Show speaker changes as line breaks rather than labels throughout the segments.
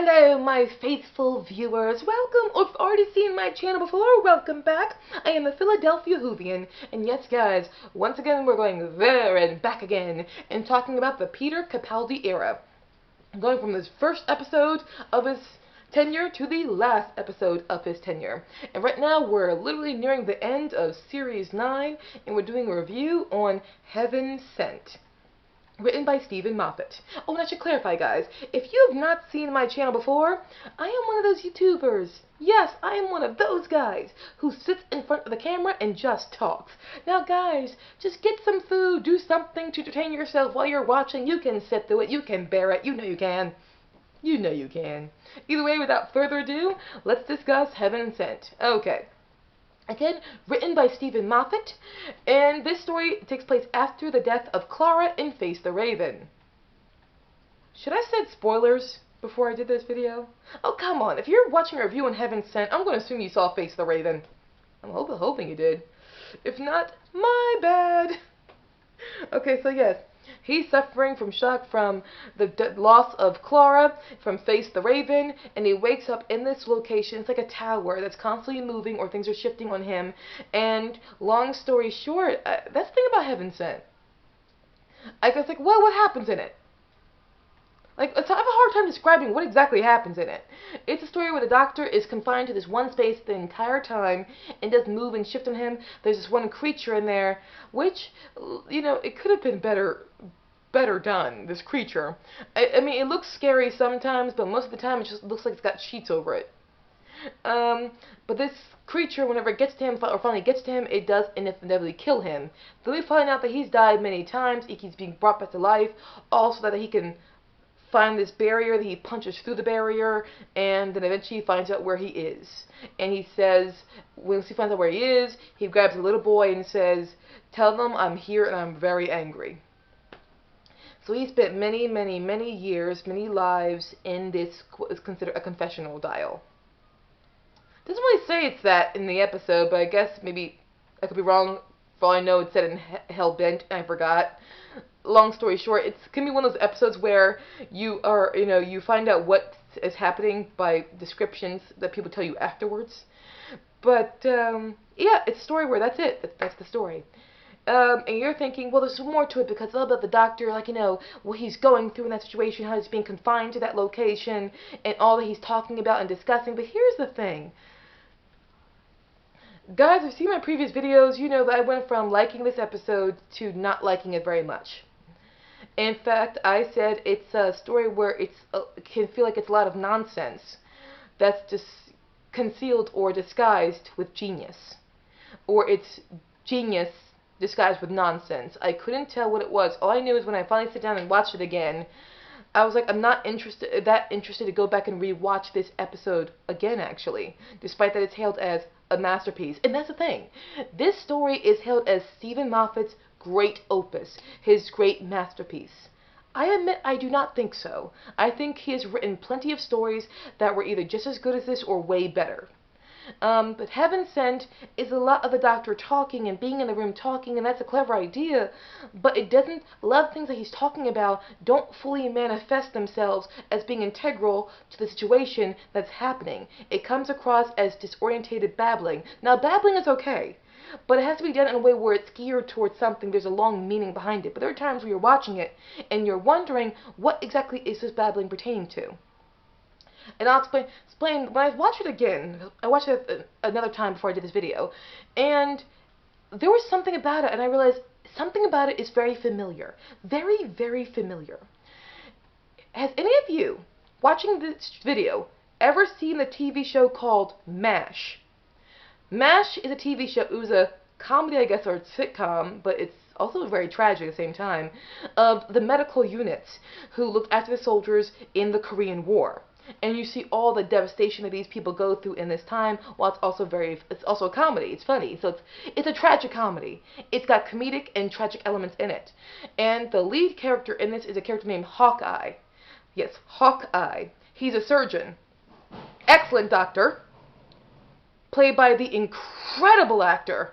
Hello, my faithful viewers. Welcome, or if you've already seen my channel before, welcome back. I am the Philadelphia Whovian, and yes, guys, once again, we're going there and back again, and talking about the Peter Capaldi era. Going from this first episode of his tenure to the last episode of his tenure. And right now, we're literally nearing the end of Series 9, and we're doing a review on Heaven Sent, written by Steven Moffat. Oh, and I should clarify, guys, if you have not seen my channel before, I am one of those YouTubers. Yes, I am one of those guys who sits in front of the camera and just talks. Now, guys, just get some food, do something to entertain yourself while you're watching. You can sit through it, you can bear it, you know you can. You know you can. Either way, without further ado, let's discuss Heaven Sent. Okay. Again, written by Steven Moffat, and this story takes place after the death of Clara in Face the Raven. Should I say spoilers before I did this video? Oh, come on. If you're watching a review on Heaven Sent, I'm going to assume you saw Face the Raven. I'm hoping you did. If not, my bad. Okay, so yes. He's suffering from shock from the loss of Clara, from Face the Raven, and he wakes up in this location. It's like a tower that's constantly moving or things are shifting on him. And long story short, that's the thing about Heaven Sent. I was like, what happens in it? Like, I have a hard time describing what exactly happens in it. It's a story where the Doctor is confined to this one space the entire time and doesn't move and shift on him. There's this one creature in there, which, you know, it could have been better done, this creature. I mean, it looks scary sometimes, but most of the time it just looks like it's got sheets over it. But this creature, whenever it gets to him, or finally gets to him, it does inevitably kill him. Then we find out that he's died many times. He keeps being brought back to life, also that he can find this barrier, that he punches through the barrier, and then eventually he finds out where he is. And he says, once he finds out where he is, he grabs a little boy and says, "Tell them I'm here and I'm very angry." So he spent many years, many lives in this, what is considered a confessional dial. Doesn't really say it's that in the episode, but I guess maybe I could be wrong. For all I know, it said in Hellbent, and I forgot. Long story short, it can be one of those episodes where you are, you find out what is happening by descriptions that people tell you afterwards. But, yeah, it's a story where that's it. That's the story. And you're thinking, well, there's more to it because it's all about the Doctor, like, what he's going through in that situation, how he's being confined to that location, and all that he's talking about and discussing. But here's the thing. Guys, if you've seen my previous videos, you know that I went from liking this episode to not liking it very much. In fact, I said it's a story where it can feel like it's a lot of nonsense that's just concealed or disguised with genius. Or it's genius disguised with nonsense. I couldn't tell what it was. All I knew is when I finally sit down and watched it again, I was like, I'm not that interested to go back and rewatch this episode again, actually, despite that it's hailed as a masterpiece. And that's the thing. This story is hailed as Steven Moffat's great opus, his great masterpiece. I admit I do not think so. I think he has written plenty of stories that were either just as good as this or way better. But Heaven Sent is a lot of the Doctor talking and being in the room talking, and that's a clever idea, but a lot of things that he's talking about don't fully manifest themselves as being integral to the situation that's happening. It comes across as disorientated babbling. Now, babbling is okay, but it has to be done in a way where it's geared towards something. There's a long meaning behind it. But there are times where you're watching it and you're wondering, what exactly is this babbling pertaining to? And I'll explain when I watched it again. I watched it another time before I did this video, and there was something about it, and I realized something about it is very familiar. Very familiar. Has any of you, watching this video, ever seen the TV show called MASH? MASH is a TV show. It was a comedy, I guess, or a sitcom, but it's also very tragic at the same time, of the medical units who looked after the soldiers in the Korean War. And you see all the devastation that these people go through in this time, while it's also a comedy. It's funny. So it's a tragic comedy. It's got comedic and tragic elements in it. And the lead character in this is a character named Hawkeye. Yes, Hawkeye. He's a surgeon. Excellent doctor. Played by the incredible actor,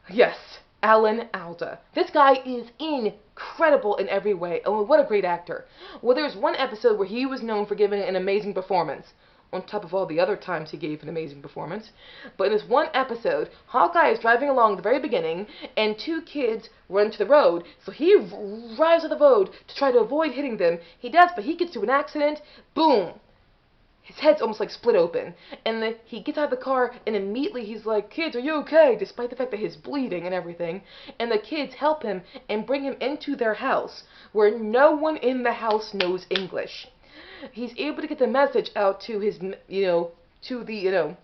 yes, Alan Alda. This guy is incredible. incredible in every way. Oh, what a great actor. Well, there's one episode where he was known for giving an amazing performance, on top of all the other times he gave an amazing performance. But in this one episode, Hawkeye is driving along at the very beginning, and two kids run into the road, so he drives to the road to try to avoid hitting them. He does, but he gets to an accident. Boom! His head's almost like split open. And he gets out of the car, and immediately he's like, "Kids, are you okay?" Despite the fact that he's bleeding and everything. And the kids help him and bring him into their house, where no one in the house knows English. He's able to get the message out to his, to the,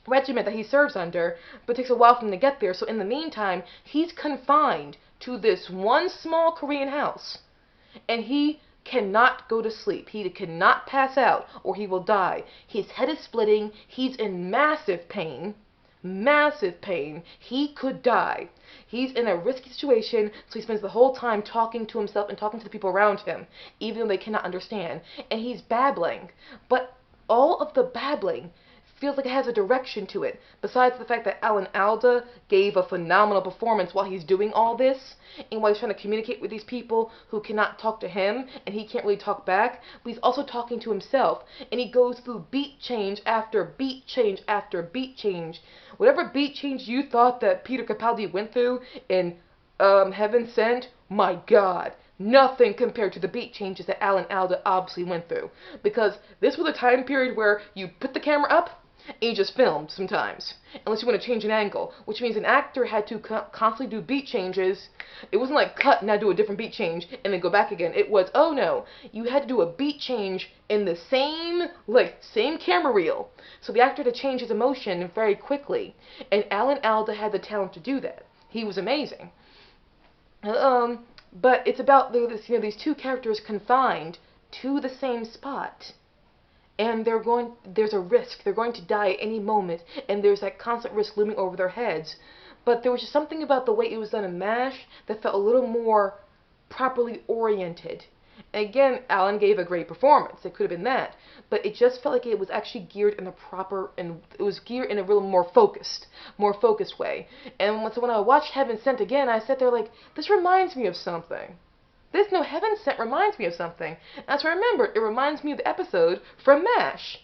regiment that he serves under, but it takes a while for him to get there. So in the meantime, he's confined to this one small Korean house, and he cannot go to sleep. He cannot pass out, or he will die. His head is splitting. He's in massive pain. Massive pain. He could die. He's in a risky situation, so he spends the whole time talking to himself and talking to the people around him, even though they cannot understand. And he's babbling, but all of the babbling feels like it has a direction to it, besides the fact that Alan Alda gave a phenomenal performance while he's doing all this, and while he's trying to communicate with these people who cannot talk to him, and he can't really talk back, but he's also talking to himself, and he goes through beat change after beat change after beat change. Whatever beat change you thought that Peter Capaldi went through in Heaven Sent, my God, nothing compared to the beat changes that Alan Alda obviously went through. Because this was a time period where you put the camera up, and you just filmed sometimes, unless you want to change an angle, which means an actor had to constantly do beat changes. It wasn't like cut and now do a different beat change and then go back again. It was, oh no, you had to do a beat change in the same camera reel, so the actor had to change his emotion very quickly, and Alan Alda had the talent to do that. He was amazing. But it's about these two characters confined to the same spot. And there's a risk. They're going to die at any moment, and there's that constant risk looming over their heads. But there was just something about the way it was done in MASH that felt a little more properly oriented. And again, Alan gave a great performance. It could have been that. But it just felt like it was actually geared in it was geared in a real more focused way. And when I watched Heaven Sent again, I sat there like, this reminds me of something. This No Heaven Sent reminds me of something. As I remember, it reminds me of the episode from MASH.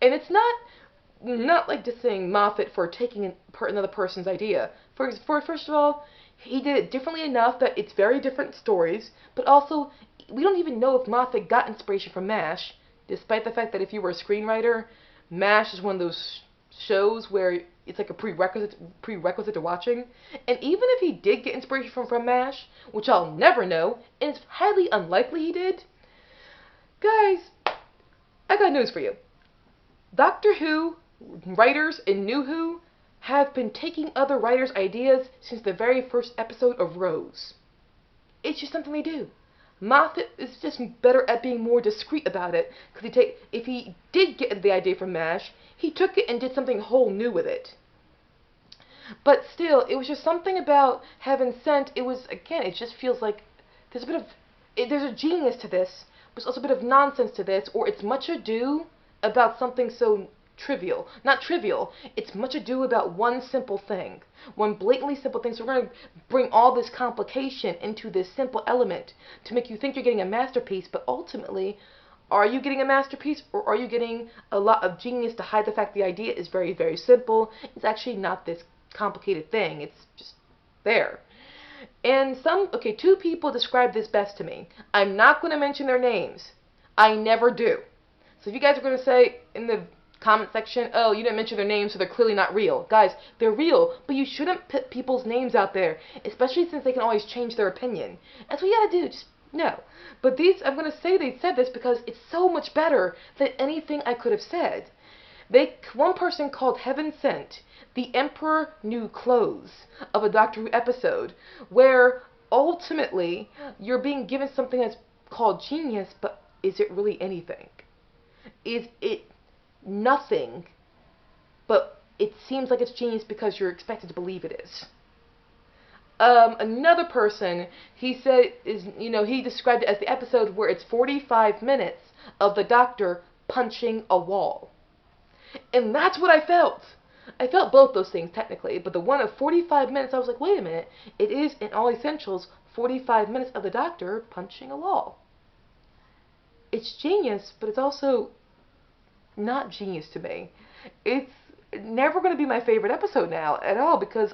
And it's not like just saying Moffat for taking another person's idea. First of all, he did it differently enough that it's very different stories, but also, we don't even know if Moffat got inspiration from MASH, despite the fact that if you were a screenwriter, MASH is one of those shows where it's like a prerequisite to watching. And even if he did get inspiration from MASH, which I'll never know, and it's highly unlikely he did, guys, I got news for you. Doctor Who writers and New Who have been taking other writers' ideas since the very first episode of Rose. It's just something they do. Moffat is just better at being more discreet about it, because if he did get the idea from MASH, he took it and did something whole new with it. But still, it was just something about Heaven Sent. It was, again, it just feels like there's a genius to this, but there's also a bit of nonsense to this, or it's much ado about something so trivial. Not trivial, it's much ado about one simple thing. One blatantly simple thing. So we're going to bring all this complication into this simple element to make you think you're getting a masterpiece, but ultimately, are you getting a masterpiece, or are you getting a lot of genius to hide the fact the idea is very, very simple? It's actually not this complicated thing. It's just there. And two people describe this best to me. I'm not going to mention their names. I never do. So if you guys are going to say in the comment section, oh, you didn't mention their names, so they're clearly not real. Guys, they're real, but you shouldn't put people's names out there, especially since they can always change their opinion. That's what you gotta do, just no. But I'm gonna say they said this because it's so much better than anything I could have said. One person called Heaven Sent The Emperor New Clothes of a Doctor Who episode, where ultimately you're being given something that's called genius, but is it really anything? Is it nothing, but it seems like it's genius because you're expected to believe it is. Another person, he described it as the episode where it's 45 minutes of the Doctor punching a wall. And that's what I felt. I felt both those things technically, but the one of 45 minutes, I was like, wait a minute, it is in all essentials 45 minutes of the Doctor punching a wall. It's genius, but it's also not genius to me. It's never going to be my favorite episode now at all because,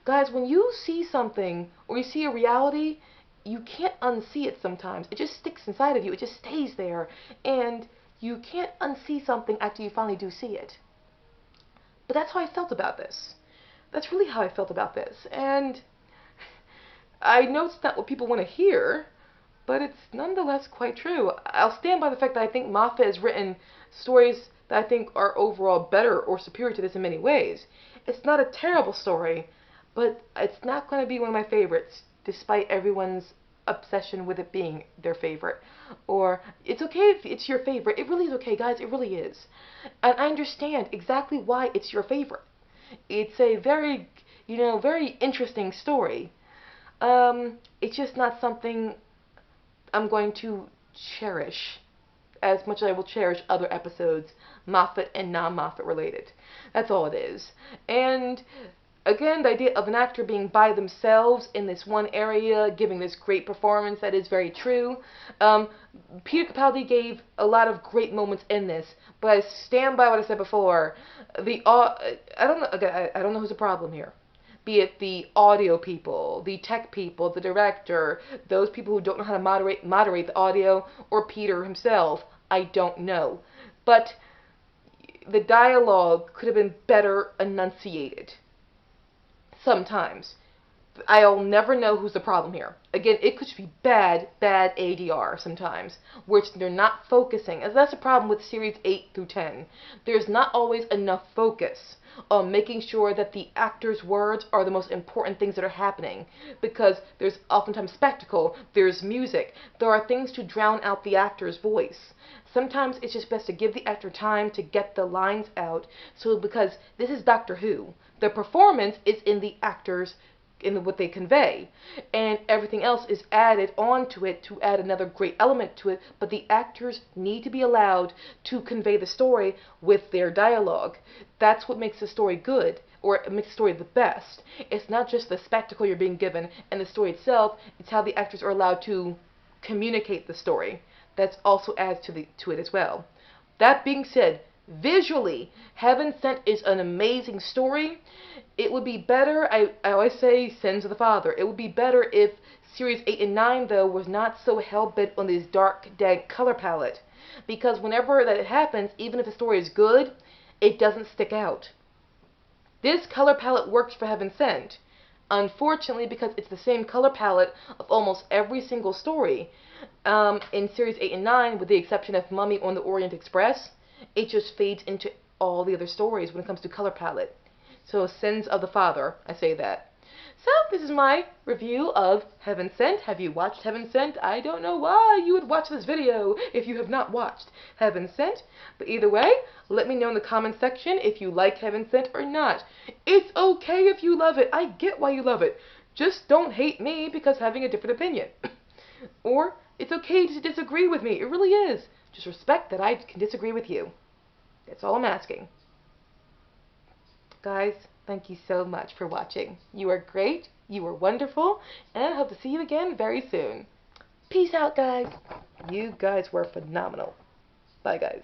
guys, when you see something or you see a reality, you can't unsee it sometimes. It just sticks inside of you. It just stays there. And you can't unsee something after you finally do see it. But that's how I felt about this. That's really how I felt about this. And I know it's not what people want to hear, but it's nonetheless quite true. I'll stand by the fact that I think Moffat has written stories that I think are overall better or superior to this in many ways. It's not a terrible story, but it's not going to be one of my favorites, despite everyone's obsession with it being their favorite. Or, it's okay if it's your favorite. It really is okay, guys. It really is. And I understand exactly why it's your favorite. It's a very, very interesting story. It's just not something I'm going to cherish as much as I will cherish other episodes, Moffat and non-Moffat related. That's all it is. And again, the idea of an actor being by themselves in this one area, giving this great performance, that is very true. Peter Capaldi gave a lot of great moments in this, but I stand by what I said before. I don't know. Again, I don't know who's the problem here. Be it the audio people, the tech people, the director, those people who don't know how to moderate the audio, or Peter himself. I don't know. But the dialogue could have been better enunciated. Sometimes. I'll never know who's the problem here. Again, it could be bad ADR sometimes, which they're not focusing. And that's the problem with series 8 through 10. There's not always enough focus on making sure that the actors' words are the most important things that are happening. Because there's oftentimes spectacle, there's music, there are things to drown out the actor's voice. Sometimes it's just best to give the actor time to get the lines out, because this is Doctor Who. The performance is in the actors, in what they convey, and everything else is added onto it to add another great element to it, but the actors need to be allowed to convey the story with their dialogue. That's what makes the story good, or it makes the story the best. It's not just the spectacle you're being given and the story itself, it's how the actors are allowed to communicate the story. That also adds to it as well. That being said, visually, Heaven Sent is an amazing story. It would be better, I always say Sins of the Father, it would be better if series 8 and 9, though, was not so hell-bent on this dark, dead color palette. Because whenever that happens, even if the story is good, it doesn't stick out. This color palette works for Heaven Sent. Unfortunately, because it's the same color palette of almost every single story, in series 8 and 9, with the exception of Mummy on the Orient Express, it just fades into all the other stories when it comes to color palette. So, Sins of the Father, I say that. So, this is my review of Heaven Sent. Have you watched Heaven Sent? I don't know why you would watch this video if you have not watched Heaven Sent. But either way, let me know in the comment section if you like Heaven Sent or not. It's okay if you love it. I get why you love it. Just don't hate me because having a different opinion. Or, it's okay to disagree with me. It really is. Just respect that I can disagree with you. That's all I'm asking. Guys, thank you so much for watching. You are great, you are wonderful, and I hope to see you again very soon. Peace out, guys. You guys were phenomenal. Bye, guys.